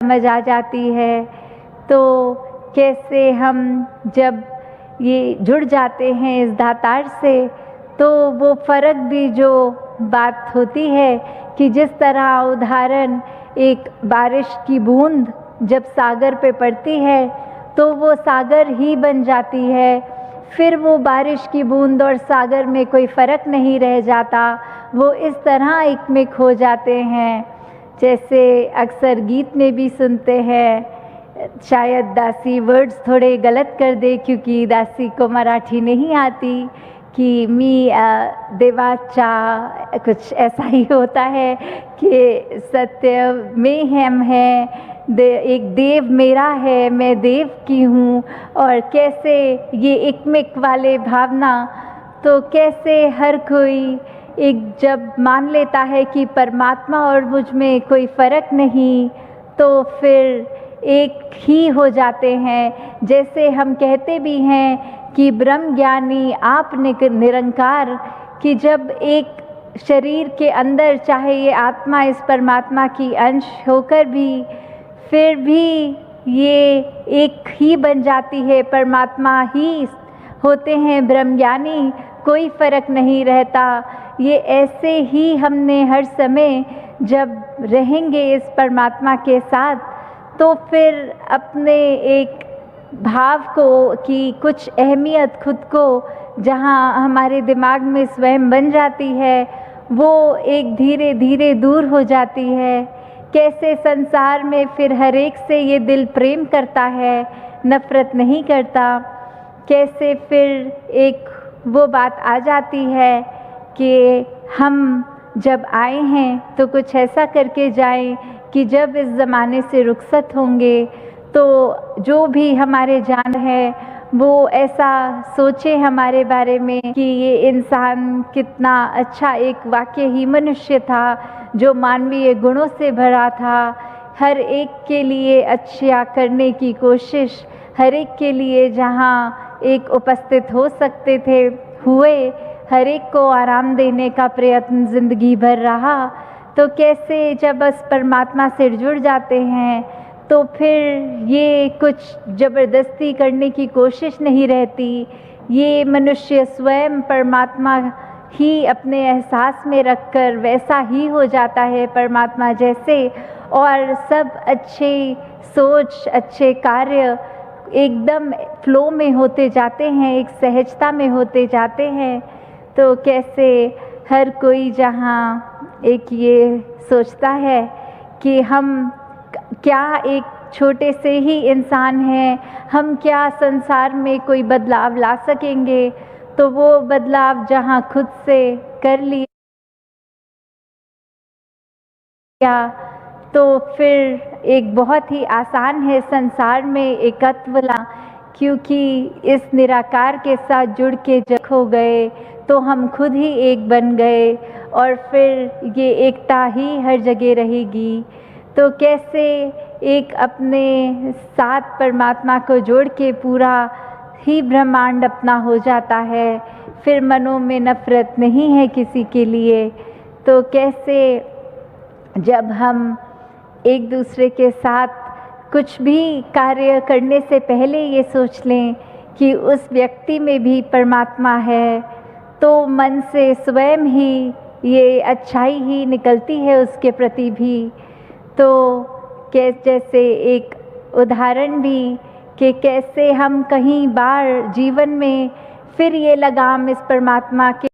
समझ आ जाती है। तो कैसे हम जब ये जुड़ जाते हैं इस दातार से, तो वो फ़र्क भी जो बात होती है कि जिस तरह उदाहरण एक बारिश की बूंद जब सागर पे पड़ती है तो वो सागर ही बन जाती है, फिर वो बारिश की बूंद और सागर में कोई फ़र्क नहीं रह जाता, वो इस तरह एक में खो जाते हैं। जैसे अक्सर गीत में भी सुनते हैं, शायद दासी वर्ड्स थोड़े गलत कर दे क्योंकि दासी को मराठी नहीं आती, कि मी देवाचा, कुछ ऐसा ही होता है कि सत्य में हम हैं, एक देव मेरा है, मैं देव की हूँ। और कैसे ये एकमिक वाले भावना, तो कैसे हर कोई एक जब मान लेता है कि परमात्मा और मुझ में कोई फ़र्क नहीं, तो फिर एक ही हो जाते हैं। जैसे हम कहते भी हैं कि ब्रह्म ज्ञानी आप निरंकार, कि जब एक शरीर के अंदर चाहे ये आत्मा इस परमात्मा की अंश होकर भी फिर भी ये एक ही बन जाती है, परमात्मा ही होते हैं ब्रह्म ज्ञानी, कोई फ़र्क नहीं रहता। ये ऐसे ही हमने हर समय जब रहेंगे इस परमात्मा के साथ, तो फिर अपने एक भाव को कि कुछ अहमियत खुद को जहाँ हमारे दिमाग में स्वयं बन जाती है, वो एक धीरे धीरे दूर हो जाती है। कैसे संसार में फिर हर एक से ये दिल प्रेम करता है, नफ़रत नहीं करता। कैसे फिर एक वो बात आ जाती है कि हम जब आए हैं तो कुछ ऐसा करके जाएं कि जब इस ज़माने से रुखसत होंगे तो जो भी हमारे जान है वो ऐसा सोचे हमारे बारे में कि ये इंसान कितना अच्छा एक वाकई ही मनुष्य था, जो मानवीय गुणों से भरा था, हर एक के लिए अच्छा करने की कोशिश, हर एक के लिए जहाँ एक उपस्थित हो सकते थे हुए, हर एक को आराम देने का प्रयत्न ज़िंदगी भर रहा। तो कैसे जब उस परमात्मा से जुड़ जाते हैं तो फिर ये कुछ ज़बरदस्ती करने की कोशिश नहीं रहती, ये मनुष्य स्वयं परमात्मा ही अपने एहसास में रखकर वैसा ही हो जाता है परमात्मा जैसे, और सब अच्छे सोच अच्छे कार्य एकदम फ्लो में होते जाते हैं, एक सहजता में होते जाते हैं। तो कैसे हर कोई जहाँ एक ये सोचता है कि हम क्या एक छोटे से ही इंसान हैं, हम क्या संसार में कोई बदलाव ला सकेंगे, तो वो बदलाव जहाँ खुद से कर लिया तो फिर एक बहुत ही आसान है संसार में एकत्व ला, क्योंकि इस निराकार के साथ जुड़ के जब हो गए तो हम खुद ही एक बन गए और फिर ये एकता ही हर जगह रहेगी। तो कैसे एक अपने साथ परमात्मा को जोड़ के पूरा ही ब्रह्मांड अपना हो जाता है, फिर मनों में नफ़रत नहीं है किसी के लिए। तो कैसे जब हम एक दूसरे के साथ कुछ भी कार्य करने से पहले ये सोच लें कि उस व्यक्ति में भी परमात्मा है, तो मन से स्वयं ही ये अच्छाई ही निकलती है उसके प्रति भी। तो जैसे एक उदाहरण भी कि कैसे हम कहीं बार जीवन में फिर ये लगाम इस परमात्मा के